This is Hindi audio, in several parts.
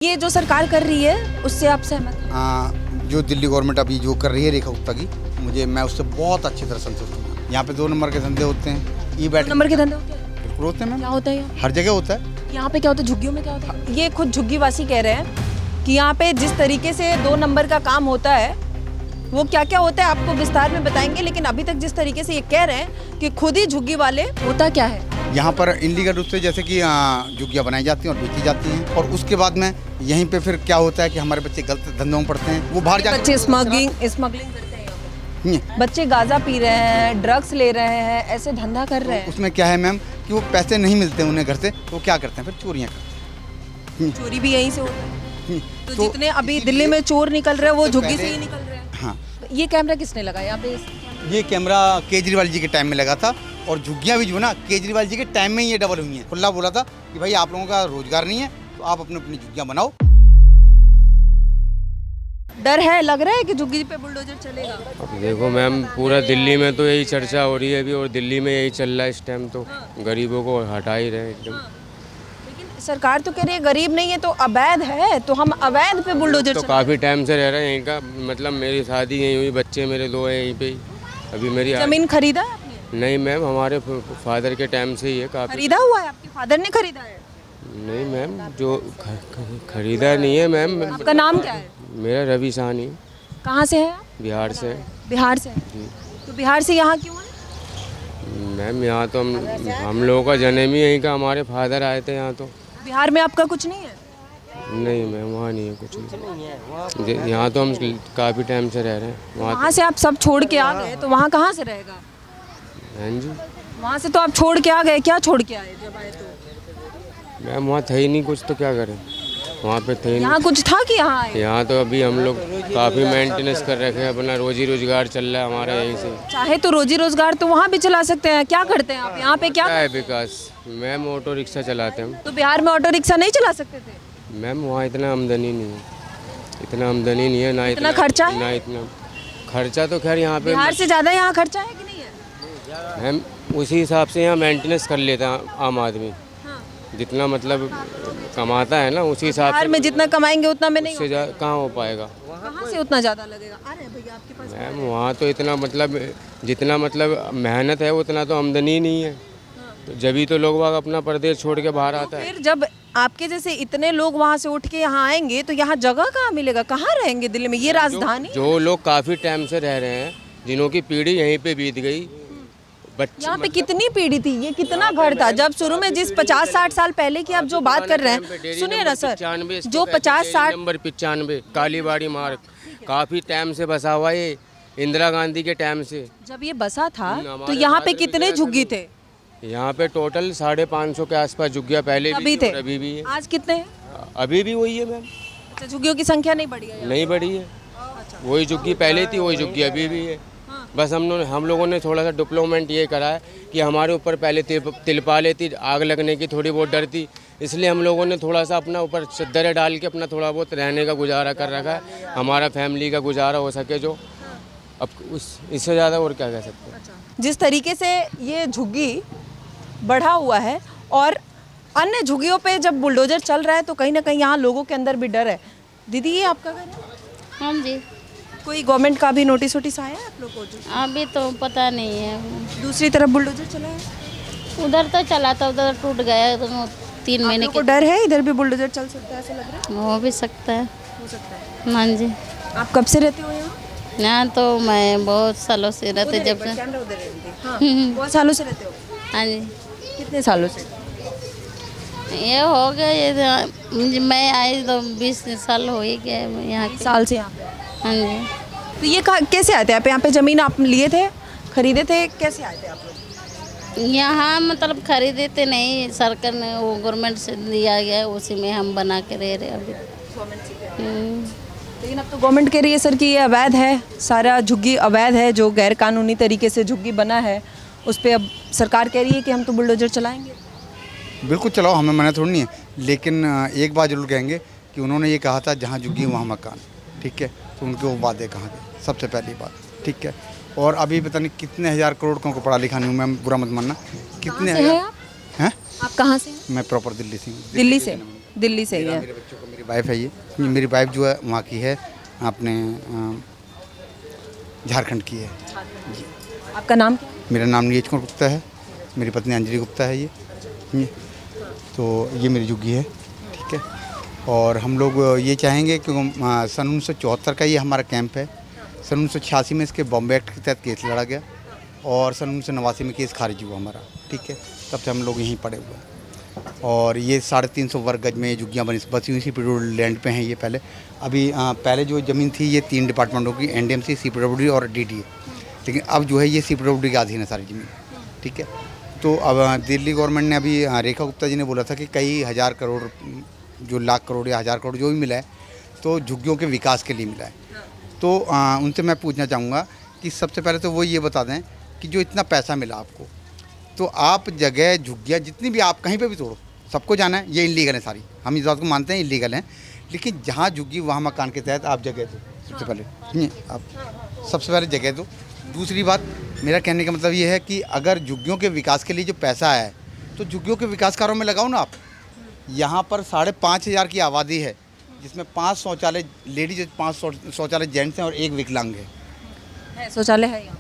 ये जो सरकार कर रही है उससे आप सहमत हैं? जो दिल्ली गवर्नमेंट अभी जो कर रही है रेखा गुप्ता की, मैं उससे बहुत अच्छी तरह संतुष्ट हूँ। यहाँ पे 2 नंबर के धंधे होते हैं, ई बैठ नंबर के धंधे होते हैं? बिल्कुल होते हैं मैम। क्या होता है यहाँ? हर जगह होता है। यहाँ पे क्या होता है? झुग्गियों में क्या होता है? ये खुद झुग्गीवासी कह रहे हैं कि यहाँ पे जिस तरीके से 2 नंबर का काम होता है वो क्या क्या होता है आपको विस्तार में बताएंगे, लेकिन अभी तक जिस तरीके से ये कह रहे हैं कि खुद ही झुग्गी वाले, होता क्या है यहाँ पर इनलीगल रूप से जैसे कि झुग्गियाँ बनाई जाती हैं और बेची जाती हैं, और उसके बाद में यहीं पे फिर क्या होता है कि हमारे बच्चे गलत धंधों में पड़ते हैं, वो बाहर जाके बच्चे स्मगलिंग करते हैं यहाँ पे। बच्चे गांजा पी रहे हैं, ड्रग्स ले रहे हैं, ऐसे धंधा कर रहे हैं। उसमें क्या है मैम कि वो पैसे नहीं मिलते उन्हें घर से, तो वो क्या करते हैं फिर चोरियाँ करते हैं। चोरी भी यहीं से होता है। तो जितने अभी दिल्ली में चोर निकल रहे हैं वो झुग्गी से ही निकल रहे हैं। हाँ, ये कैमरा किसने लगाया यहाँ पे? ये कैमरा केजरीवाल जी के टाइम में लगा था, और झुग्गियाँ भी जो है ना केजरीवाल जी के टाइम में ही ये डबल हुई हैं। खुला बोला था कि भाई आप लोगों का रोजगार नहीं है तो आप अपनी अपनी झुग्गियाँ बनाओ। डर है, लग रहा है कि झुग्गी पे बुलडोजर चलेगा? अब देखो मैम, पूरा दिल्ली में तो यही चर्चा हो रही है अभी, और दिल्ली में यही चल रहा है इस टाइम। तो गरीबों को हटा ही रहे एकदम। लेकिन सरकार तो कह रही है गरीब नहीं है तो अवैध है, तो हम अवैध पे बुलडोजर तो काफ़ी टाइम से रह रहे हैं यहीं का। मतलब मेरी शादी यहीं हुई, बच्चे मेरे 2 हैं यहीं पे ही। अभी मेरी जमीन खरीदा है आपने? नहीं मैम, हमारे फादर के टाइम से ही है काफ़ी। खरीदा हुआ है? आपके फादर ने खरीदा है? नहीं मैम, जो खरीदा नहीं है मैम। आपका नाम क्या है? मेरा रवि साहनी। कहाँ से है आप? बिहार से। बिहार से? तो बिहार से यहाँ क्यों है? मैम यहाँ तो हम लोगों का जन्म ही यहीं का, हमारे फादर आए थे यहाँ। तो बिहार में आपका कुछ नहीं है? नहीं मैम, वहाँ नहीं है कुछ नहीं। यहाँ तो हम काफ़ी टाइम से रह रहे हैं। वहाँ से आप सब छोड़ के आ गए तो वहाँ कहाँ से रहेगा? हाँ जी वहाँ से तो आप छोड़ के आ गए, क्या छोड़ के आए जब आए तो? मैम, वहाँ था ही नहीं कुछ, तो क्या करें, वहाँ पे थे ही यहाँ कुछ था कि यहाँ आए? नहीं। यहाँ तो अभी हम लोग काफ़ी मेंटेनेंस कर रखे हैं, अपना रोजी रोजगार चल रहा है हमारा यहीं से। चाहे तो रोजी रोजगार तो वहाँ भी चला सकते हैं। क्या करते हैं आप यहाँ पे? क्या है विकास? मैम ऑटो रिक्शा चलाते हैं। तो बिहार में ऑटो रिक्शा नहीं चला सकते थे? मैम वहाँ इतना आमदनी नहीं है, इतना आमदनी नहीं है, ना इतना खर्चा है? ना इतना खर्चा। तो खैर यहाँ पे बिहार से ज़्यादा यहाँ खर्चा है कि नहीं है? मैम उसी हिसाब से यहाँ मेंटेनेंस कर लेता है आम आदमी। जितना मतलब कमाता है ना उसी हिसाब बिहार से। में जितना कमाएंगे उतना में नहीं उससे कहाँ हो पाएगा? कहाँ से उतना ज़्यादा लगेगा? आ रहे हैं भैया आपके पास। मैम वहाँ तो इतना मतलब जितना मतलब मेहनत है उतना तो आमदनी ही नहीं है। तो जब तो लोग बाग अपना प्रदेश छोड़ के बाहर आता है। फिर जब आपके जैसे इतने लोग वहाँ से उठ के यहाँ आएंगे तो यहाँ जगह कहाँ मिलेगा? कहाँ रहेंगे दिल्ली में? ये राजधानी। जो लोग काफ़ी टाइम से रह रहे हैं, जिन्हों की पीढ़ी यहीं पे बीत गई, बच्चे यहाँ पे कितनी पीढ़ी थी? ये कितना घर था जब शुरू में? जिस 50-60 साल पहले की आप जो बात कर रहे हैं, सुनिए ना सर, जो 50-60 नंबर 95 कालीबाड़ी मार्ग काफ़ी टाइम से बसा हुआ है, इंदिरा गांधी के टाइम से। जब ये बसा था तो यहाँ पे कितने झुग्गी थे? यहाँ पे टोटल 550 के आसपास झुग्गियाँ पहले अभी थे? अभी भी है। आज कितने हैं? अभी भी वही है मैम। अच्छा, झुग्गियों की संख्या नहीं बढ़ी है? नहीं बढ़ी है। वही झुग्गी पहले थी, वही झुग्गी अभी भी है। बस हम लोगों ने थोड़ा सा डेवलपमेंट ये करा है कि हमारे ऊपर पहले तिरपालें थी, आग लगने की थोड़ी बहुत डर थी, इसलिए हम लोगों ने थोड़ा सा अपना ऊपर चद्दरें डाल के अपना थोड़ा बहुत रहने का गुजारा कर रखा है, हमारा फैमिली का गुजारा हो सके जो। अब इससे ज़्यादा और क्या कह सकते हैं। जिस तरीके से ये झुग्गी बढ़ा हुआ है और अन्य झुग्गियों पे जब बुलडोजर चल रहा है तो कहीं ना कहीं यहाँ लोगों के अंदर भी डर है। दीदी, ये आपका घर है? हाँ जी। कोई गवर्नमेंट का भी नोटिस वोटिस आया है आप लोग को? अभी तो पता नहीं है। दूसरी तरफ बुलडोजर चला है? उधर तो चला था, उधर टूट गया तो 3 महीने को डर है इधर भी बुलडोजर चल सकता है, ऐसा लग रहा है? हो भी सकता है। हो सकता है। हाँ जी। आप कब से रहते हो यहाँ? यहाँ तो मैं बहुत सालों से रहते, जब से। हाँ, बहुत सालों से रहते हो? हाँ जी। कितने सालों से? ये हो गया, ये मैं आई तो 20 साल हो ही गया यहाँ के। साल से यहाँ पे? हाँ जी। तो ये कैसे आते हैं आप यहाँ पे? ज़मीन आप लिए थे, खरीदे थे, कैसे आए थे आप लोग? यहाँ मतलब खरीदे थे नहीं, सरकार ने वो गवर्नमेंट से दिया गया, उसी में हम बना के रह रहे अभी। लेकिन अब तो गवर्नमेंट कह रही है सर कि ये अवैध है, सारा झुग्गी अवैध है, जो गैर कानूनी तरीके से झुग्गी बना है उस पर अब सरकार कह रही है कि हम तो बुलडोजर चलाएंगे। बिल्कुल चलाओ, हमें मना थोड़ी नहीं है, लेकिन एक बात जरूर कहेंगे कि उन्होंने ये कहा था जहाँ झुग्गी वहाँ मकान, ठीक है, तो उनके वो वादे कहाँ गए, सबसे पहली बात, ठीक है। और अभी पता नहीं कितने हज़ार करोड़ को पढ़ा लिखा नहीं हूँ मैं, बुरा मत मानना। कितने हैं आप? हैं? आप कहाँ से हैं? मैं प्रॉपर दिल्ली से हूँ। दिल्ली से? दिल्ली से ही है। मेरे बच्चों को मेरी वाइफ है ये मेरी वाइफ जो है वहाँ की है, अपने झारखंड की है। आपका नाम क्या है? मेरा नाम नीरज कुमार गुप्ता है, मेरी पत्नी अंजलि गुप्ता है ये। तो ये मेरी जुग्गी है, ठीक है। और हम लोग ये चाहेंगे कि सन 1974 का ये हमारा कैंप है। सन 1986 में इसके बॉम्बे एक्ट के तहत केस लड़ा गया और सन 1989 में केस खारिज हुआ हमारा, ठीक है। तब से हम लोग यहीं पड़े हुए हैं। और ये 350 वर्ग गज में जुग्गियाँ बसी हुई CPWD लैंड पे हैं ये पहले। अभी पहले जो ज़मीन थी ये 3 डिपार्टमेंटों की, NDMC, CPWD और DDA, लेकिन अब जो है ये CPWD के अधीन है सारी ज़मीन, ठीक है। तो अब दिल्ली गवर्नमेंट ने अभी रेखा गुप्ता जी ने बोला था कि कई हज़ार करोड़, जो लाख करोड़ या हज़ार करोड़ जो भी मिला है तो झुग्गियों के विकास के लिए मिला है। तो उनसे मैं पूछना चाहूँगा कि सबसे पहले तो वो ये बता दें कि जो इतना पैसा मिला आपको, तो आप जगह झुग्गियाँ जितनी भी आप कहीं पे भी तोड़ो, सबको जाना है, ये इलीगल है सारी, हम इस बात को मानते हैं इलीगल हैं, लेकिन जहाँ झुग्गी वहाँ मकान के तहत आप जगह दो। सबसे पहले आप सबसे पहले जगह दो। दूसरी बात, मेरा कहने का मतलब ये है कि अगर झुग्गियों के विकास के लिए जो पैसा है तो झुग्गियों के विकास कार्यों में लगाओ ना आप। यहाँ पर 5,500 की आबादी है, जिसमें 5 शौचालय लेडीज, 5 शौचालय जेंट्स हैं और 1 विकलांग है। शौचालय है यहाँ?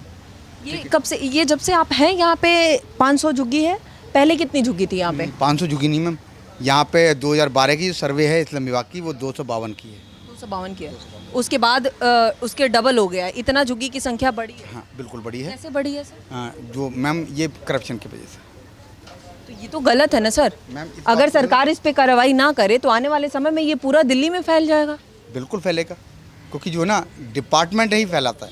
ये कब से, ये जब से आप हैं यहाँ पे 500 झुग्गी है? पहले कितनी झुग्गी थी यहाँ पे? 500 झुग्गी नहीं मैम, यहाँ पे 2012 की जो सर्वे है इस्लाम विभाग की, वो 252 की है। 252 की है। उसके बाद उसके डबल हो गया, इतना झुग्गी की संख्या बढ़ी है? हाँ बिल्कुल बढ़ी है। कैसे बढ़ी है सर? जो मैम ये करप्शन की वजह से। तो ये तो गलत है ना सर। अगर सरकार इस पे कार्रवाई ना करे तो आने वाले समय में ये पूरा दिल्ली में फैल जाएगा। बिल्कुल फैलेगा, क्योंकि जो ना डिपार्टमेंट ही फैलाता है,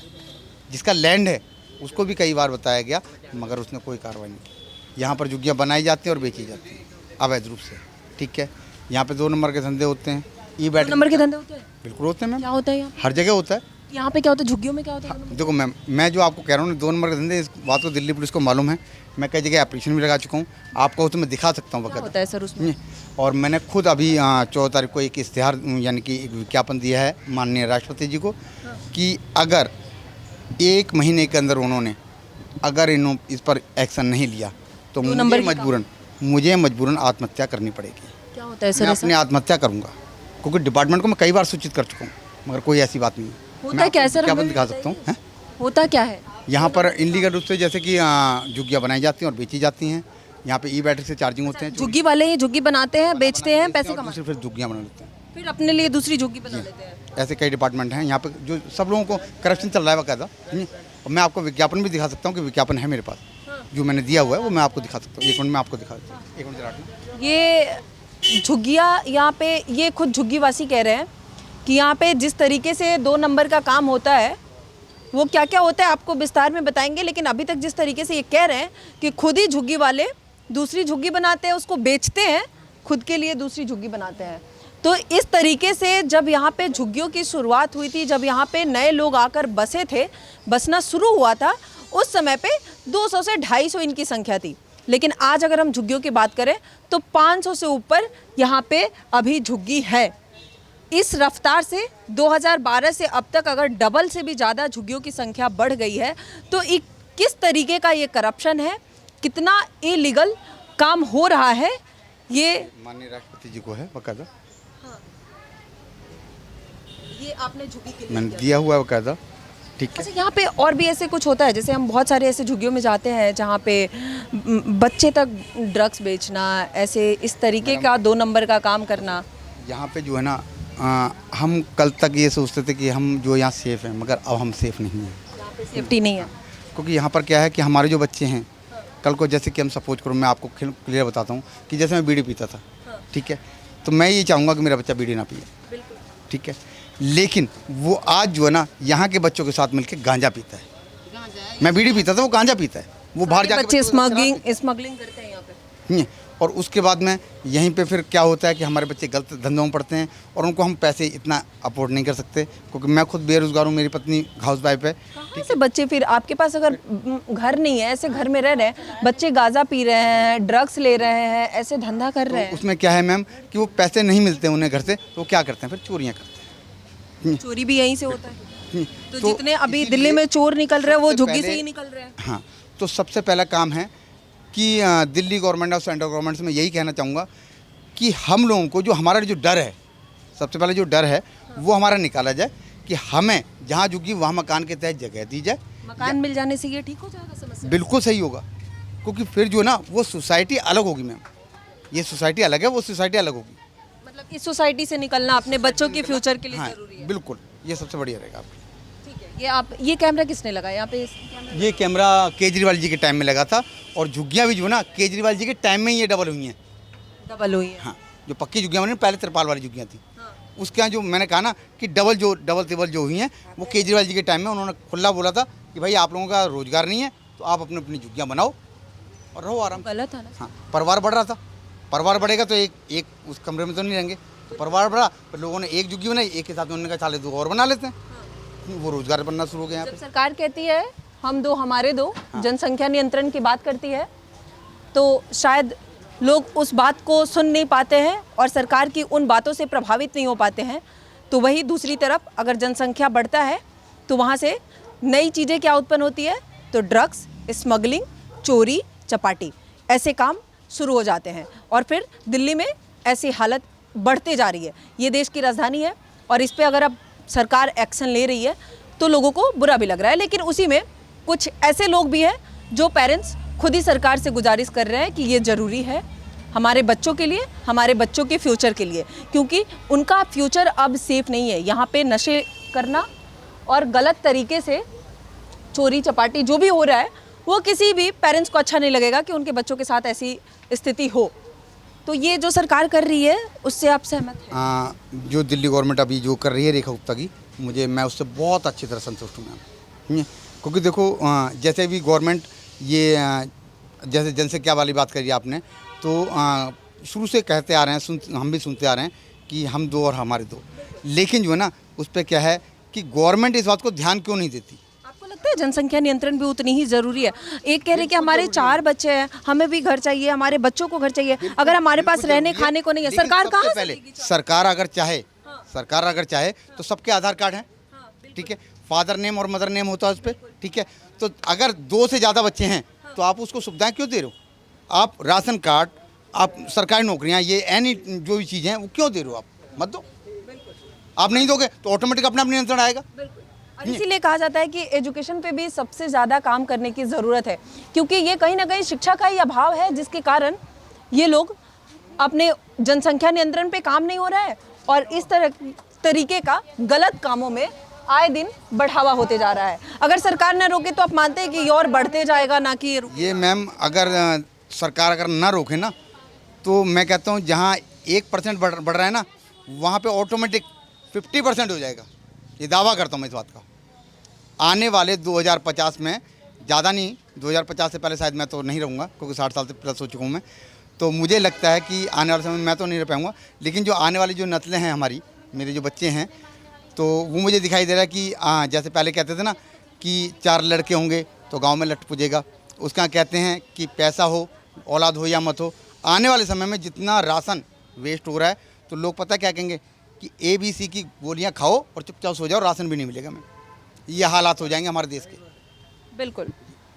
जिसका लैंड है उसको भी कई बार बताया गया, मगर उसने कोई कार्रवाई नहीं की। यहाँ पर झुग्गियाँ बनाई जाती हैं और बेची जाती हैं अवैध रूप से, ठीक है। यहाँ पे 2 नंबर के धंधे होते हैं। दो नंबर के धंधे होते हैं? बिल्कुल होते हैं मैम। क्या होता है यहाँ? हर जगह होता है। यहाँ पे क्या होता है? झुग्गियों में क्या होता है? देखो मैम, मैं जो आपको कह रहा हूँ 2 नंबर के धंधे, इस बात को दिल्ली पुलिस को मालूम है। मैं कई जगह एप्लीकेशन भी लगा चुका हूँ, आपको तो मैं दिखा सकता हूँ क्या होता वक्त। है सर उसमें? और मैंने खुद अभी 14 तारीख को एक इश्तिहार यानी कि एक विज्ञापन दिया है माननीय राष्ट्रपति जी को, कि अगर 1 महीने के अंदर उन्होंने अगर इस पर एक्शन नहीं लिया तो मुझे मजबूरन आत्महत्या करनी पड़ेगी। क्या होता है सर? मैं अपनी आत्महत्या करूँगा, क्योंकि डिपार्टमेंट को मैं कई बार सूचित कर चुका हूँ, मगर कोई ऐसी बात नहीं है। होता क्या है सर? क्या दिखा सकता हूँ? होता क्या है यहाँ पर? इनलीगल रूप से जैसे कि झुग्गियाँ बनाई जाती हैं और बेची जाती हैं। यहाँ पे बैटरी से चार्जिंग होते हैं। झुग्गी वाले ही झुग्गी बनाते हैं, बेचते हैं, पैसे कमाते हैं, फिर झुग्गियाँ बना लेते हैं, फिर अपने लिए दूसरी झुग्गी बना लेते हैं। ऐसे कई डिपार्टमेंट हैं यहाँ पे जो सब लोगों को करप्शन चल रहा है बाकायदा। और मैं आपको विज्ञापन भी दिखा सकता हूँ कि विज्ञापन है मेरे पास, जो मैंने दिया हुआ है वो मैं आपको दिखा सकता हूँ। 1 मिनट में आपको दिखा देता हूँ। 1 मिनट जरा। ये झुग्गियाँ यहाँ पे, ये खुद झुग्गी वासी कह रहे हैं कि यहाँ पे जिस तरीके से 2 नंबर का काम होता है वो क्या क्या होता है आपको विस्तार में बताएंगे, लेकिन अभी तक जिस तरीके से ये कह रहे हैं कि खुद ही झुग्गी वाले दूसरी झुग्गी बनाते हैं, उसको बेचते हैं, खुद के लिए दूसरी झुग्गी बनाते हैं। तो इस तरीके से जब यहाँ पे झुग्गियों की शुरुआत हुई थी, जब यहाँ पे नए लोग आकर बसे थे, बसना शुरू हुआ था, उस समय पे 200 से 250 इनकी संख्या थी। लेकिन आज अगर हम झुग्गियों की बात करें तो 500 से ऊपर यहाँ पे अभी झुग्गी है। इस रफ्तार से 2012 से अब तक अगर डबल से भी ज़्यादा झुग्गियों की संख्या बढ़ गई है तो किस तरीके का ये करप्शन है, कितना इलीगल काम हो रहा है, ये माननीय राष्ट्रपति जी को है बाकायदा। ये आपने झुग्गी के लिए मैंने दिया हुआ है बाकायदा, ठीक है। अच्छा, यहाँ पे और भी ऐसे कुछ होता है? जैसे हम बहुत सारे ऐसे झुग्गियों में जाते हैं जहाँ पे बच्चे तक ड्रग्स बेचना, ऐसे इस तरीके का 2 नंबर का काम करना। यहाँ पे जो है ना, हम कल तक ये सोचते थे कि हम जो यहाँ सेफ़ हैं, मगर अब हम सेफ़ नहीं हैं। यहाँ पे सेफ्टी नहीं है, क्योंकि यहाँ पर क्या है कि हमारे जो बच्चे हैं, कल को जैसे कि हम सपोज करो, मैं आपको क्लियर बताता हूँ कि जैसे मैं बीड़ी पीता था, ठीक है, तो मैं ये चाहूँगा कि मेरा बच्चा बीड़ी ना पिए, ठीक है। लेकिन वो आज जो है ना यहाँ के बच्चों के साथ मिलकर गांजा पीता है। मैं बीड़ी पीता था, वो गांजा पीता है, वो बाहर जाके बच्चे स्मगलिंग करते हैं यहाँ पे। और उसके बाद में यहीं पे फिर क्या होता है कि हमारे बच्चे गलत धंधों में पड़ते हैं और उनको हम पैसे इतना अफोर्ड नहीं कर सकते, क्योंकि मैं खुद बेरोजगार हूँ, मेरी पत्नी हाउस वाइफ है। ऐसे बच्चे, फिर आपके पास अगर घर नहीं है, ऐसे घर में रह रहे हैं बच्चे, गांजा पी रहे हैं, ड्रग्स ले रहे हैं, ऐसे धंधा कर रहे हैं, उसमें क्या है मैम कि वो पैसे नहीं मिलते उन्हें घर से, तो वो क्या करते हैं, फिर चोरियाँ करते हैं। चोरी भी यहीं से होता है। तो जितने अभी दिल्ली में चोर निकल रहे हैं वो झुग्गी से ही निकल रहे हैं। हाँ, तो सबसे पहला काम है कि दिल्ली गवर्नमेंट और सेंट्रल गवर्नमेंट से मैं यही कहना चाहूँगा कि हम लोगों को जो हमारा जो डर है, सबसे पहले जो डर है वो हमारा निकाला जाए कि हमें जहाँ झुग्गी वहाँ मकान के तहत जगह दी जाए। मकान मिल जाने से ये ठीक हो जाएगा समस्या? बिल्कुल सही होगा, क्योंकि फिर जो है ना वो सोसाइटी अलग होगी मैम। ये सोसाइटी अलग है, वो सोसाइटी अलग होगी। मतलब इस सोसाइटी से निकलना अपने बच्चों के फ्यूचर के लिए हाँ जरूरी है। बिल्कुल, ये सबसे बढ़िया रहेगा आपके। ठीक है, ये कैमरा किसने लगाया यहाँ पे? ये कैमरा केजरीवाल जी के टाइम में लगा था, और झुग्गियाँ भी जो है ना केजरीवाल जी के टाइम में ही ये डबल हुई हैं। डबल हुई है। हाँ, जो पक्की झुग्गियाँ बनी पहले तिरपाल वाली झुग्गियाँ थी, हाँ। उसके यहाँ जो मैंने कहा ना कि डबल टेबल जो हुई हैं वो केजरीवाल जी के टाइम में उन्होंने खुला बोला था कि भाई आप लोगों का रोजगार नहीं है तो आप अपनी अपनी झुग्गियाँ बनाओ और रहो आराम। गलत है ना? हाँ, परिवार बढ़ रहा था, परिवार बढ़ेगा तो एक उस कमरे में तो नहीं रहेंगे, तो परिवार बढ़ा तो लोगों ने एक झुग्गी बनाई, एक के साथ उन्होंने कहा चाले दो और बना लेते हैं, वो रोजगार बनना शुरू हो गया यहाँ जब पे। सरकार कहती है हम दो हमारे दो, जनसंख्या नियंत्रण की बात करती है, तो शायद लोग उस बात को सुन नहीं पाते हैं और सरकार की उन बातों से प्रभावित नहीं हो पाते हैं। तो वही दूसरी तरफ अगर जनसंख्या बढ़ता है तो वहाँ से नई चीज़ें क्या उत्पन्न होती है? तो ड्रग्स, स्मगलिंग, चोरी चपाटी ऐसे काम शुरू हो जाते हैं, और फिर दिल्ली में ऐसी हालत बढ़ते जा रही है। ये देश की राजधानी है और इस पे अगर अब सरकार एक्शन ले रही है तो लोगों को बुरा भी लग रहा है, लेकिन उसी में कुछ ऐसे लोग भी हैं जो पेरेंट्स खुद ही सरकार से गुजारिश कर रहे हैं कि ये ज़रूरी है हमारे बच्चों के लिए, हमारे बच्चों के फ्यूचर के लिए, क्योंकि उनका फ्यूचर अब सेफ नहीं है। यहाँ पे नशे करना और गलत तरीके से चोरी चपाटी जो भी हो रहा है वो किसी भी पेरेंट्स को अच्छा नहीं लगेगा कि उनके बच्चों के साथ ऐसी स्थिति हो। तो ये जो सरकार कर रही है उससे आप सहमत हैं? जो दिल्ली गवर्नमेंट अभी जो कर रही है रेखा गुप्ता की, मैं उससे बहुत अच्छी तरह संतुष्ट हूँ मैम। क्योंकि देखो जैसे भी गवर्नमेंट ये जैसे जनसंख्या वाली बात करी आपने, तो शुरू से कहते आ रहे हैं, हम भी सुनते आ रहे हैं कि हम दो और हमारे दो, लेकिन जो है ना उस पर क्या है कि गवर्नमेंट इस बात को ध्यान क्यों नहीं देती? आपको लगता है जनसंख्या नियंत्रण भी उतनी ही जरूरी है? एक कह रहे कि हमारे 4 बच्चे हैं, हमें भी घर चाहिए, हमारे बच्चों को घर चाहिए, अगर हमारे पास रहने खाने को नहीं है, सरकार कहाँ से पहले देगी? सरकार अगर चाहे तो सबके आधार कार्ड हैं, ठीक है, फादर नेम और मदर नेम होता है उस पर, ठीक है। तो अगर 2 से ज़्यादा बच्चे हैं तो आप उसको सुविधाएं क्यों दे रहे हो? आप राशन कार्ड, आप सरकारी नौकरियां, ये एनी जो भी चीज़ें हैं वो क्यों दे रहे हो? आप मत दो। आप नहीं दोगे तो ऑटोमेटिक अपना नियंत्रण आएगा। और इसीलिए कहा जाता है कि एजुकेशन पे भी सबसे ज़्यादा काम करने की ज़रूरत है, क्योंकि ये कहीं ना कहीं शिक्षा का ही अभाव है जिसके कारण ये लोग अपने जनसंख्या नियंत्रण पे काम नहीं हो रहा है और इस तरीके का गलत कामों में आए दिन बढ़ावा होते जा रहा है। अगर सरकार न रोके तो आप मानते हैं कि ये और बढ़ते जाएगा, ना कि ये मैम अगर सरकार अगर ना रोके ना तो मैं कहता हूँ जहाँ 1% बढ़ रहा है ना वहाँ पे ऑटोमेटिक 50% हो जाएगा। ये दावा करता हूँ मैं इस बात का। आने वाले 2050 में, ज़्यादा नहीं, 2050 से पहले शायद मैं तो नहीं रहूँगा क्योंकि 60 साल से प्लस हो चुका हूँ मैं, तो मुझे लगता है कि आने वाले समय में मैं तो नहीं रह पाऊँगा, लेकिन जो आने वाली जो नस्लें हैं हमारी, मेरे जो बच्चे हैं, तो वो मुझे दिखाई दे रहा है कि जैसे पहले कहते थे ना कि 4 लड़के होंगे तो गांव में लट पुजेगा, उसका कहते हैं कि पैसा हो, औलाद हो या मत हो। आने वाले समय में जितना राशन वेस्ट हो रहा है तो लोग पता क्या कहेंगे कि ABC की गोलियां खाओ और चुपचाप सो जाओ, राशन भी नहीं मिलेगा। मैं ये हालात हो जाएंगे हमारे देश के। बिल्कुल,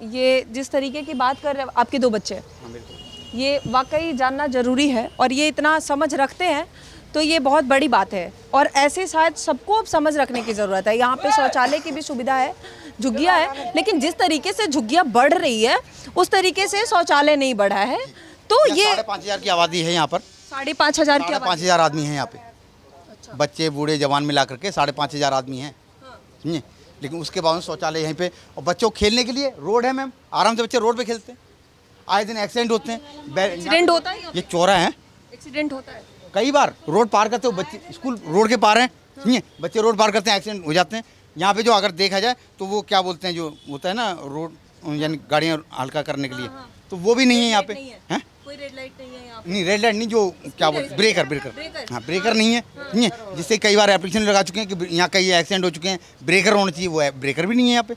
ये जिस तरीके की बात कर रहे हैं, आपके 2 बच्चे हैं, हाँ बिल्कुल, ये वाकई जानना ज़रूरी है और ये इतना समझ रखते हैं तो ये बहुत बड़ी बात है और ऐसे शायद सबको अब समझ रखने की ज़रूरत है। यहाँ पे शौचालय की भी सुविधा है, झुग्गियाँ है, लेकिन जिस तरीके से झुग्गियाँ बढ़ रही है उस तरीके से शौचालय नहीं बढ़ा है। तो ये 5,500 की आबादी है यहाँ पर, 5,500 की 5,500 आदमी हैं यहाँ पे। बच्चे बूढ़े जवान मिला करके 5,500 आदमी हैं, समझे। लेकिन उसके बाद शौचालय यहीं पे, और बच्चों को खेलने के लिए रोड है मैम, आराम से बच्चे रोड पे खेलते हैं। आए दिन एक्सीडेंट होते हैं। एक्सीडेंट होता है, ये चौरा है, एक्सीडेंट होता है कई बार रोड पार करते हो, बच्चे स्कूल रोड के पार हैं, समझे, बच्चे रोड पार करते हैं, एक्सीडेंट हो जाते हैं। यहाँ पे जो अगर देखा जाए तो वो क्या बोलते हैं, जो होता है ना रोड यानी गाड़ियाँ हल्का करने के लिए, तो वो भी नहीं है यहाँ पे। हैं? कोई रेड लाइट नहीं है यहाँ पे? नहीं, रेड लाइट नहीं, जो क्या बोलते, ब्रेकर। हाँ, ब्रेकर नहीं है, समझे, जिससे कई बार एप्लीकेशन लगा चुके हैं कि यहाँ कई एक्सीडेंट हो चुके हैं, ब्रेकर होना चाहिए, वो है ब्रेकर भी नहीं है यहाँ पे।